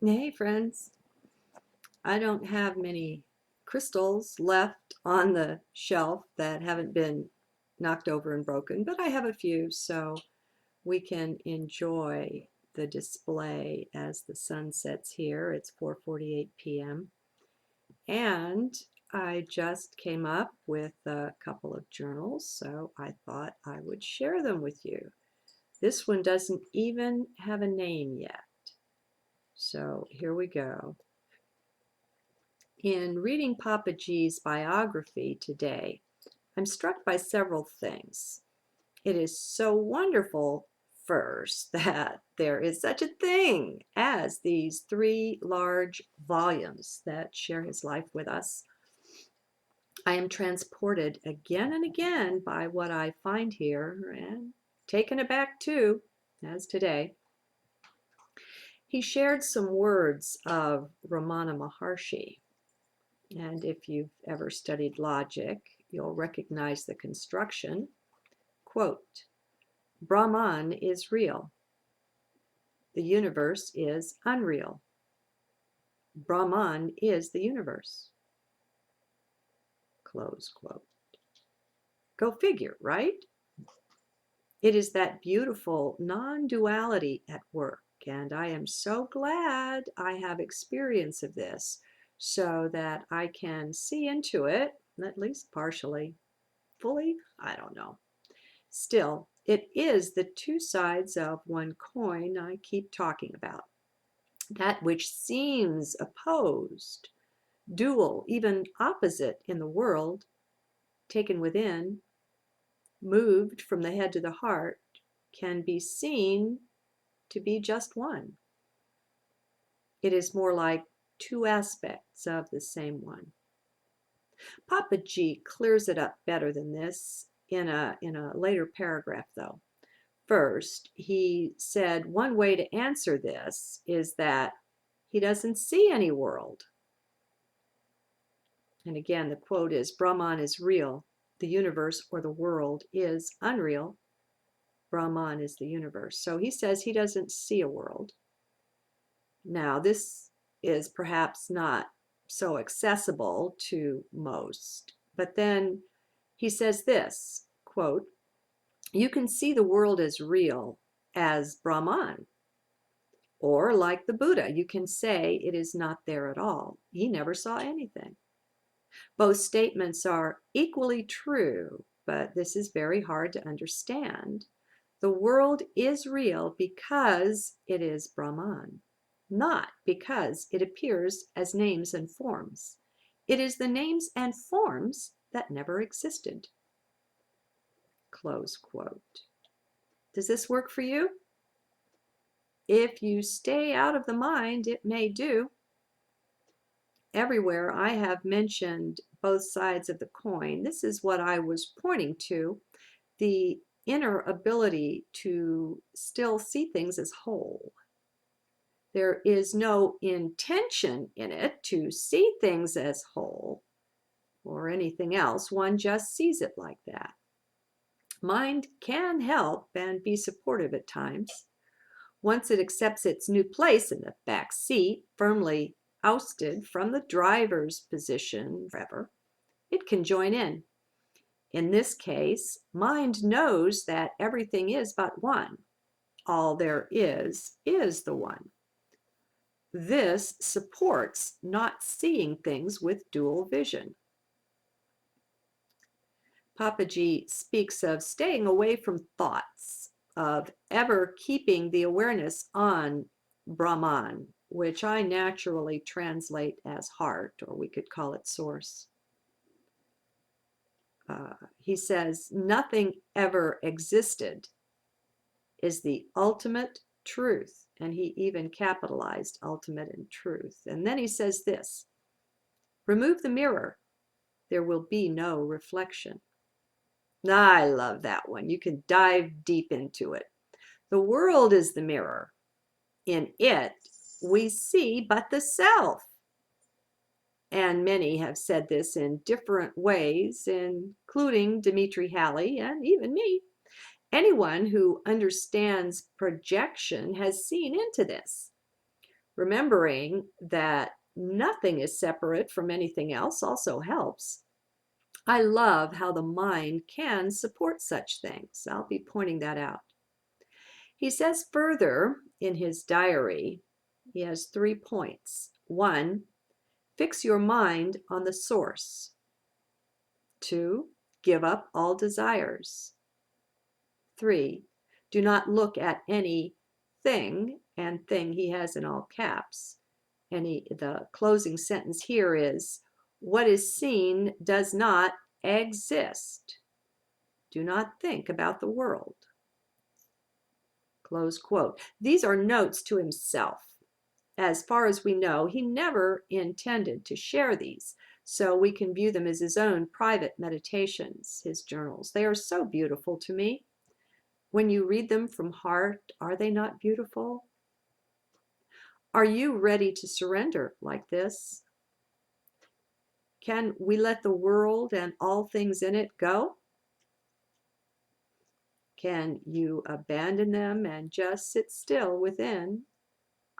Hey, friends. I don't have many crystals left on the shelf that haven't been knocked over and broken, but I have a few, so we can enjoy the display as the sun sets here. It's 4:48 p.m. And I just came up with a couple of journals, so I thought I would share them with you. This one doesn't even have a name yet. So here we go. In reading Papaji's biography today, I'm struck by several things. It is so wonderful, first, that there is such a thing as these three large volumes that share his life with us. I am transported again and again by what I find here and taken aback too, as today. He shared some words of Ramana Maharshi. And if you've ever studied logic, you'll recognize the construction. Quote, Brahman is real. The universe is unreal. Brahman is the universe. Close quote. Go figure, right? It is that beautiful non-duality at work, and I am so glad I have experience of this so that I can see into it, at least partially. Fully? I don't know. Still, it is the two sides of one coin I keep talking about. That which seems opposed, dual, even opposite in the world, taken within, moved from the head to the heart, can be seen to be just one. It is more like two aspects of the same one. Papaji clears it up better than this in a later paragraph, though. First, he said one way to answer this is that he doesn't see any world. And again, the quote is, Brahman is real. The universe or the world is unreal. Brahman is the universe. So he says he doesn't see a world. Now, this is perhaps not so accessible to most. But then he says this, quote, you can see the world as real as Brahman. Or like the Buddha, you can say it is not there at all. He never saw anything. Both statements are equally true, but this is very hard to understand. The world is real because it is Brahman, not because it appears as names and forms. It is the names and forms that never existed. Close quote. Does this work for you? If you stay out of the mind, it may do. Everywhere I have mentioned both sides of the coin, this is what I was pointing to, the inner ability to still see things as whole. There is no intention in it to see things as whole or anything else. One just sees it like that. Mind can help and be supportive at times. Once it accepts its new place in the back seat, firmly ousted from the driver's position forever, it can join in. In this case, mind knows that everything is but one. All there is the one. This supports not seeing things with dual vision. Papaji speaks of staying away from thoughts, of ever keeping the awareness on Brahman, which I naturally translate as heart, or we could call it source. He says, nothing ever existed is the ultimate truth. And he even capitalized ultimate and truth. And then he says this, remove the mirror, there will be no reflection. I love that one. You can dive deep into it. The world is the mirror. In it, we see but the self. And many have said this in different ways, including Dimitri Halley and even me. Anyone who understands projection has seen into this. Remembering that nothing is separate from anything else also helps. I love how the mind can support such things. I'll be pointing that out. He says further in his diary, he has 3 points. 1, fix your mind on the source. 2, give up all desires. 3, do not look at any thing, and thing he has in all caps. The closing sentence here is, what is seen does not exist. Do not think about the world. Close quote. These are notes to himself. As far as we know, he never intended to share these, so we can view them as his own private meditations, his journals. They are so beautiful to me. When you read them from heart, are they not beautiful? Are you ready to surrender like this? Can we let the world and all things in it go? Can you abandon them and just sit still within,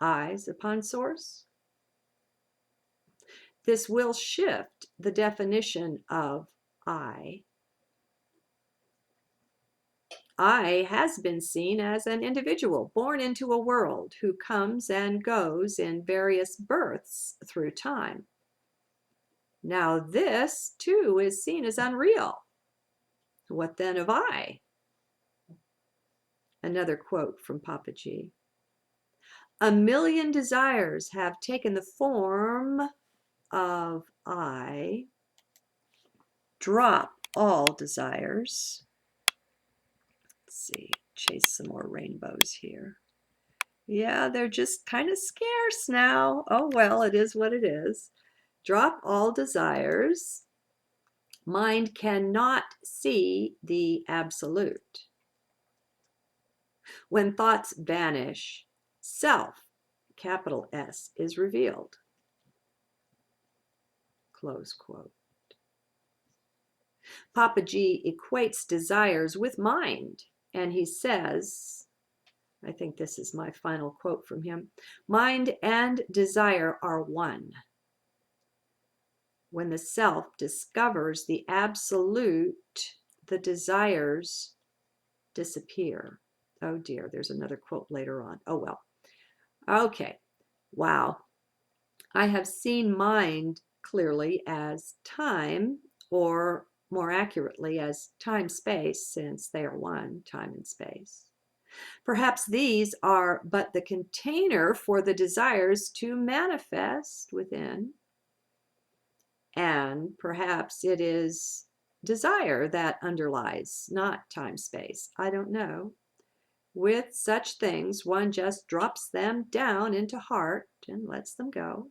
eyes upon source? This will shift the definition of I. I has been seen as an individual born into a world who comes and goes in various births through time. Now this, too, is seen as unreal. What then of I? Another quote from Papaji. A million desires have taken the form of I. Drop all desires. Let's see, chase some more rainbows here. Yeah, they're just kind of scarce now. Oh, well, it is what it is. Drop all desires. Mind cannot see the absolute. When thoughts vanish, self, capital S, is revealed. Close quote. Papaji equates desires with mind, and he says, I think this is my final quote from him, mind and desire are one. When the self discovers the absolute, the desires disappear. Oh dear, there's another quote later on. Oh well. Okay. Wow. I have seen mind clearly as time, or more accurately as time-space, since they are one, time and space. Perhaps these are but the container for the desires to manifest within. And perhaps it is desire that underlies, not time-space. I don't know. With such things, one just drops them down into heart and lets them go.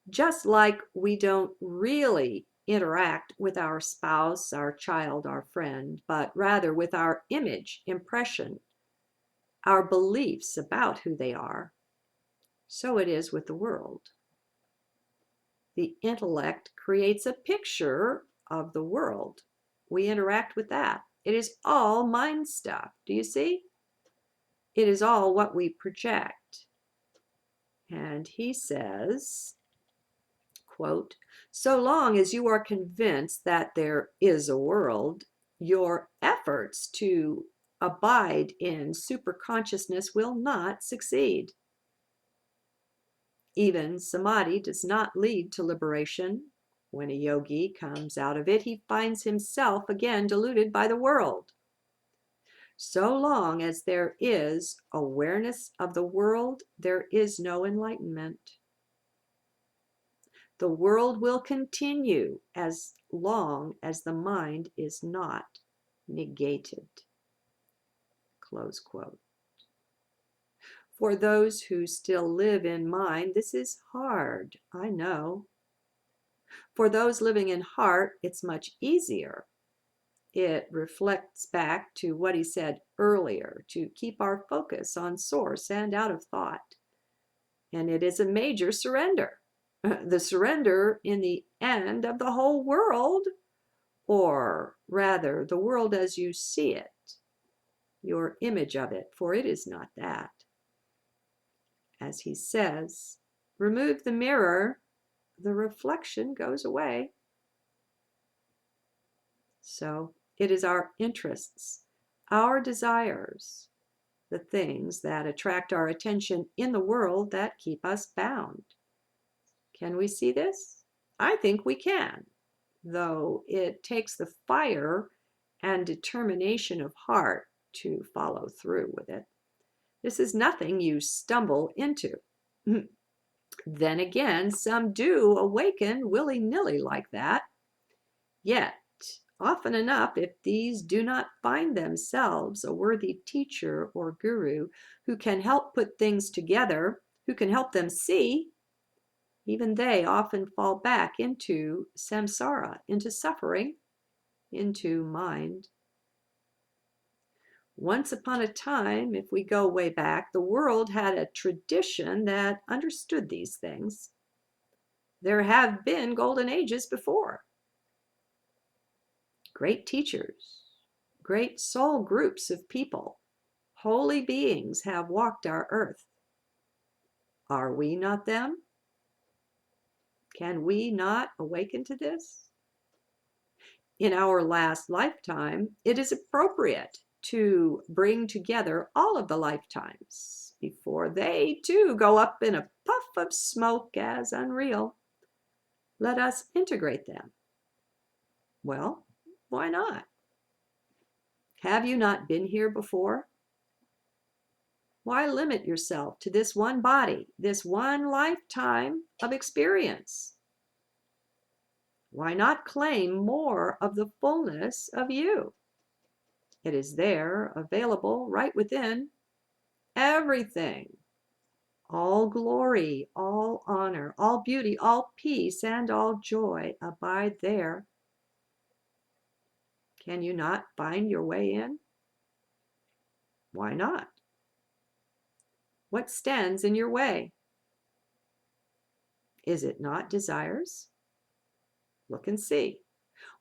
Just like we don't really interact with our spouse, our child, our friend, but rather with our image, impression, our beliefs about who they are, so it is with the world. The intellect creates a picture of the world. We interact with that. It is all mind stuff. Do you see? It is all what we project. And he says, quote, so long as you are convinced that there is a world, your efforts to abide in superconsciousness will not succeed. Even samadhi does not lead to liberation. When a yogi comes out of it, he finds himself again deluded by the world. So long as there is awareness of the world, there is no enlightenment. The world will continue as long as the mind is not negated. Close quote. For those who still live in mind, this is hard, I know. For those living in heart, it's much easier. It reflects back to what he said earlier, to keep our focus on source and out of thought. And it is a major surrender. The surrender in the end of the whole world, or rather the world as you see it, your image of it, for it is not that. As he says, remove the mirror, the reflection goes away. So it is our interests, our desires, the things that attract our attention in the world that keep us bound. Can we see this? I think we can, though it takes the fire and determination of heart to follow through with it. This is nothing you stumble into. Then again, some do awaken willy-nilly like that. Yet, often enough, if these do not find themselves a worthy teacher or guru who can help put things together, who can help them see, even they often fall back into samsara, into suffering, into mind. Once upon a time, if we go way back, the world had a tradition that understood these things. There have been golden ages before. Great teachers, great soul groups of people, holy beings have walked our earth. Are we not them? Can we not awaken to this? In our last lifetime, it is appropriate to bring together all of the lifetimes before they too go up in a puff of smoke as unreal. Let us integrate them. Well, why not? Have you not been here before? Why limit yourself to this one body, this one lifetime of experience? Why not claim more of the fullness of you? It is there, available right within. Everything, all glory, all honor, all beauty, all peace, and all joy abide there. Can you not find your way in? Why not? What stands in your way? Is it not desires? Look and see.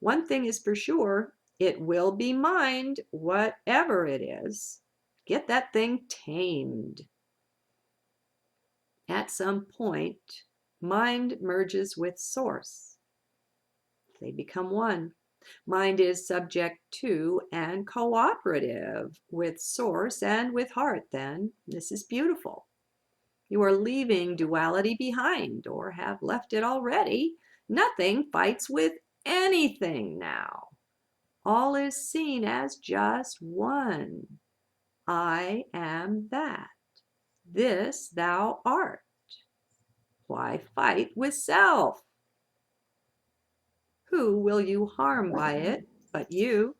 One thing is for sure, it will be mind, whatever it is. Get that thing tamed. At some point, mind merges with source. They become one. Mind is subject to and cooperative with source and with heart then. This is beautiful. You are leaving duality behind or have left it already. Nothing fights with anything now. All is seen as just one. I am that. This thou art. Why fight with self? Who will you harm by it but you?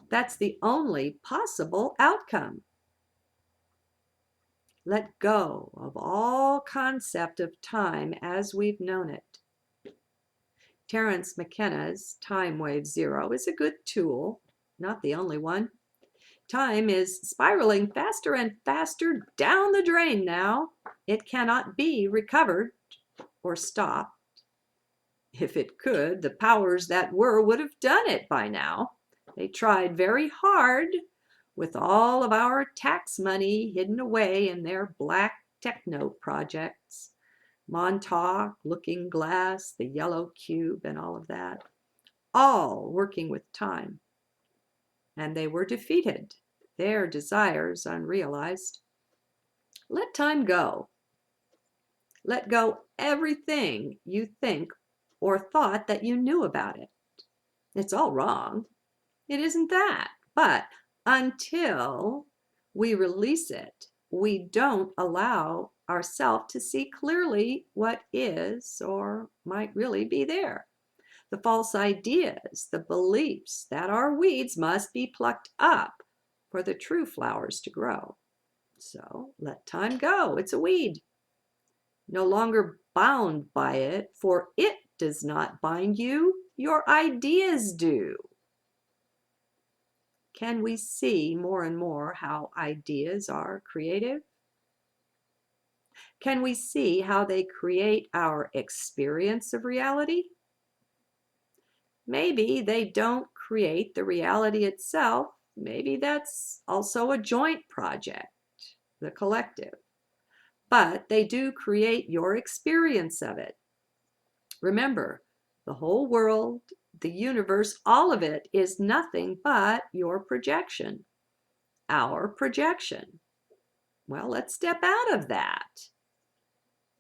That's the only possible outcome. Let go of all concept of time as we've known it. Terence McKenna's Time Wave Zero is a good tool, not the only one. Time is spiraling faster and faster down the drain now. It cannot be recovered or stopped. If it could, the powers that were would have done it by now. They tried very hard with all of our tax money hidden away in their black techno projects. Montauk, Looking Glass, the Yellow Cube, and all of that. All working with time. And they were defeated, their desires unrealized. Let time go. Let go everything you think or thought that you knew about it. It's all wrong. It isn't that. But until we release it, we don't allow ourselves to see clearly what is or might really be there. The false ideas, the beliefs that are weeds must be plucked up for the true flowers to grow. So let time go. It's a weed. No longer bound by it, for it does not bind you. Your ideas do. Can we see more and more how ideas are creative? Can we see how they create our experience of reality? Maybe they don't create the reality itself. Maybe that's also a joint project, the collective. but they do create your experience of it. Remember, the whole world, the universe, all of it is nothing but your projection, our projection. Well, let's step out of that.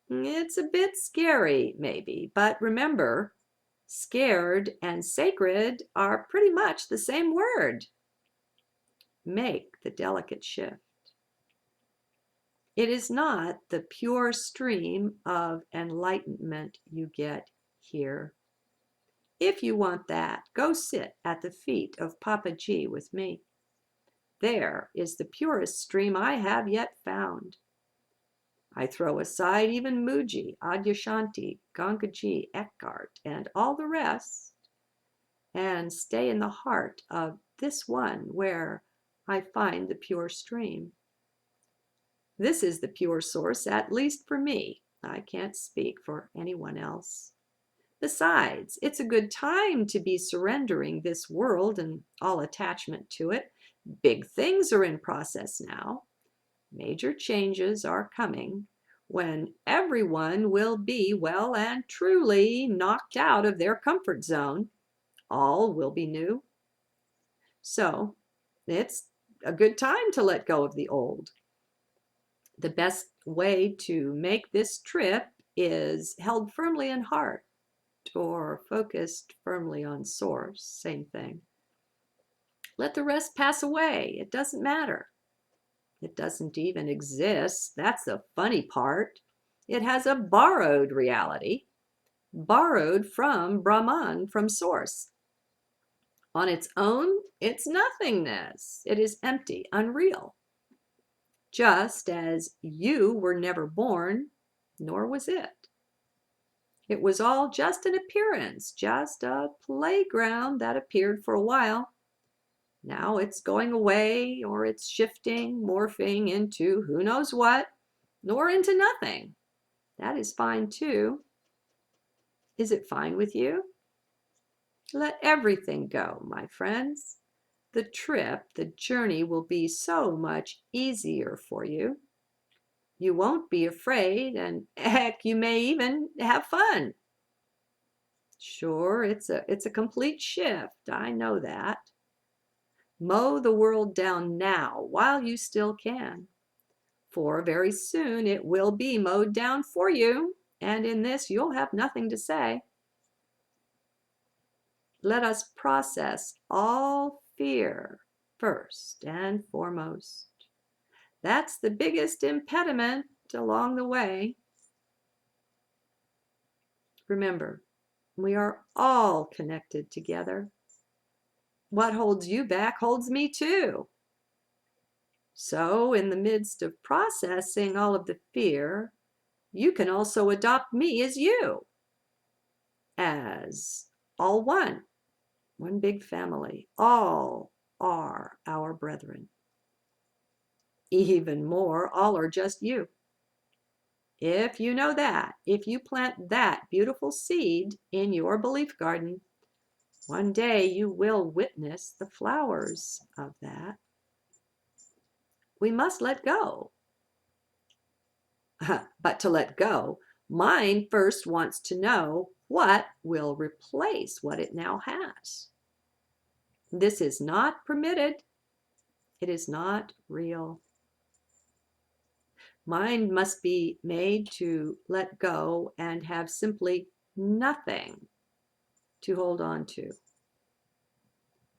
It's a bit scary, maybe, but remember, scared and sacred are pretty much the same word. Make the delicate shift. It is not the pure stream of enlightenment you get here. If you want that, go sit at the feet of Papaji with me. There is the purest stream I have yet found. I throw aside even Muji, Adyashanti, Gangaji, Eckhart, and all the rest, and stay in the heart of this one where I find the pure stream. This is the pure source, at least for me. I can't speak for anyone else. Besides, it's a good time to be surrendering this world and all attachment to it. Big things are in process now. Major changes are coming when everyone will be well and truly knocked out of their comfort zone. All will be new. So it's a good time to let go of the old. The best way to make this trip is held firmly in heart or focused firmly on source, same thing. Let the rest pass away. It doesn't matter. It doesn't even exist. That's the funny part. It has a borrowed reality, borrowed from Brahman, from source. On its own, it's nothingness. It is empty, unreal. Just as you were never born, nor was it. It was all just an appearance, just a playground that appeared for a while. Now it's going away, or it's shifting, morphing into who knows what, nor into nothing. That is fine too. Is it fine with you? Let everything go, my friends. The trip, the journey will be so much easier for you. You won't be afraid, and heck, you may even have fun. Sure, it's a complete shift. I know that. Mow the world down now while you still can, for very soon it will be mowed down for you, and in this you'll have nothing to say. Let us process all fear first and foremost. That's the biggest impediment along the way. Remember, we are all connected together. What holds you back holds me too. So, in the midst of processing all of the fear, you can also adopt me as you, as all one big family. All are our brethren. Even more, all are just you. If you know that, if you plant that beautiful seed in your belief garden, one day you will witness the flowers of that. We must let go. But to let go, mind first wants to know what will replace what it now has. This is not permitted. It is not real. Mind must be made to let go and have simply nothing to hold on to.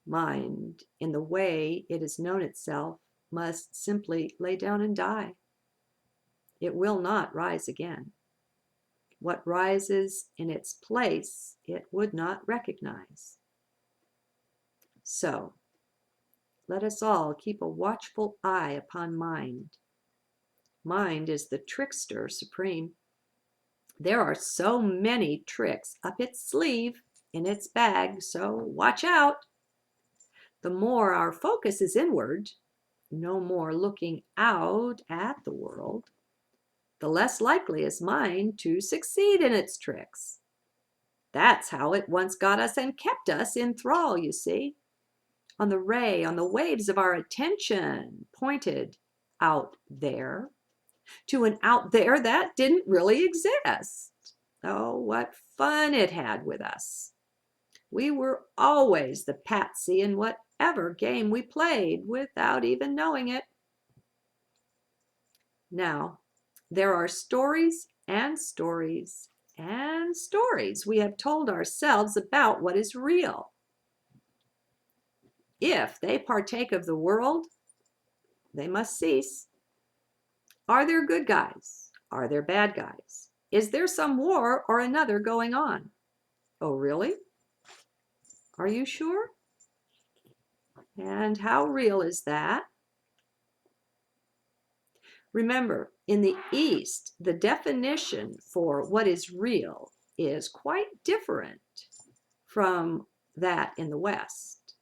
Mind, in the way it has known itself, must simply lay down and die. It will not rise again. What rises in its place, it would not recognize. So, let us all keep a watchful eye upon mind. Mind is the trickster supreme. There are so many tricks up its sleeve, in its bag, so watch out. The more our focus is inward, no more looking out at the world, the less likely is mind to succeed in its tricks. That's how it once got us and kept us in thrall, you see. On the waves of our attention pointed out there, to an out there that didn't really exist. Oh, what fun it had with us. We were always the patsy in whatever game we played without even knowing it. Now, there are stories and stories and stories we have told ourselves about what is real. If they partake of the world, they must cease. Are there good guys? Are there bad guys? Is there some war or another going on? Oh, really? Are you sure? And how real is that? Remember, in the East, the definition for what is real is quite different from that in the West,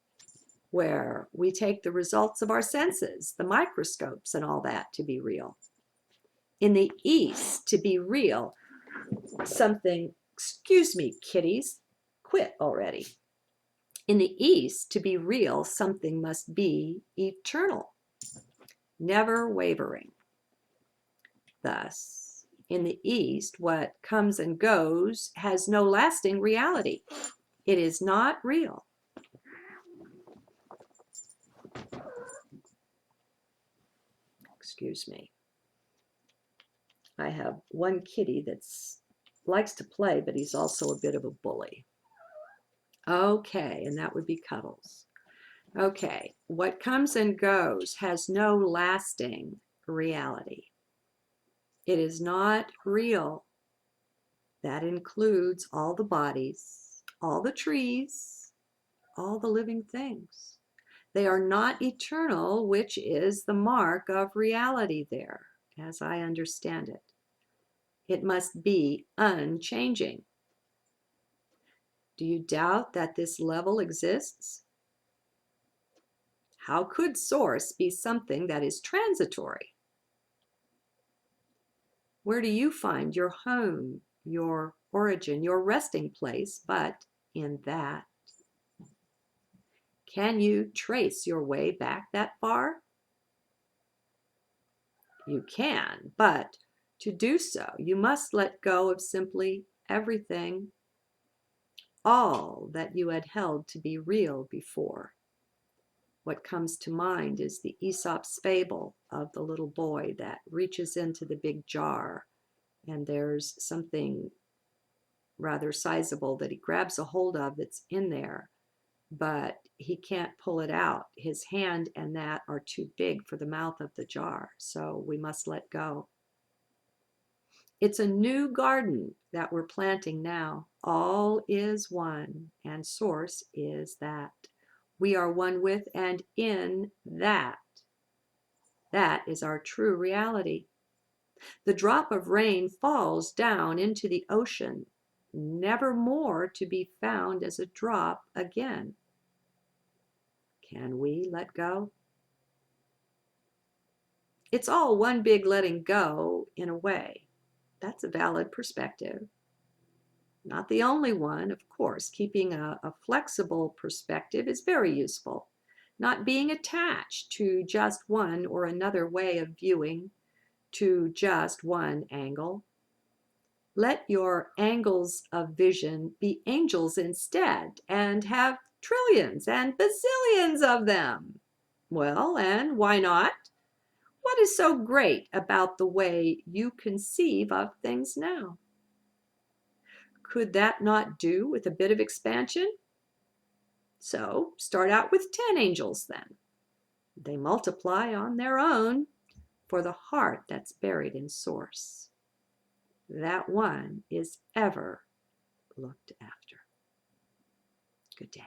where we take the results of our senses, the microscopes and all that, to be real. In the East, to be real, something, excuse me, kitties, quit already. In the East, to be real, something must be eternal, never wavering. Thus, in the East, what comes and goes has no lasting reality. It is not real. Excuse me. I have one kitty that likes to play, but he's also a bit of a bully. Okay, and that would be Cuddles. Okay, what comes and goes has no lasting reality. It is not real. That includes all the bodies, all the trees, all the living things. They are not eternal, which is the mark of reality there, as I understand it. It must be unchanging. Do you doubt that this level exists? How could source be something that is transitory? Where do you find your home, your origin, your resting place, but in that? Can you trace your way back that far? You can, but to do so, you must let go of simply everything, all that you had held to be real before. What comes to mind is the Aesop's fable of the little boy that reaches into the big jar, and there's something rather sizable that he grabs a hold of that's in there, but he can't pull it out. His hand and that are too big for the mouth of the jar, so we must let go. It's a new garden that we're planting now. All is one, and source is that. We are one with and in that. That is our true reality. The drop of rain falls down into the ocean, never more to be found as a drop again. Can we let go? It's all one big letting go in a way. That's a valid perspective. Not the only one, of course. Keeping a flexible perspective is very useful. Not being attached to just one or another way of viewing, to just one angle. Let your angles of vision be angels instead, and have trillions and bazillions of them. Well, and why not? What is so great about the way you conceive of things now? Could that not do with a bit of expansion? So start out with 10 angels then. They multiply on their own for the heart that's buried in source. That one is ever looked after. Good day.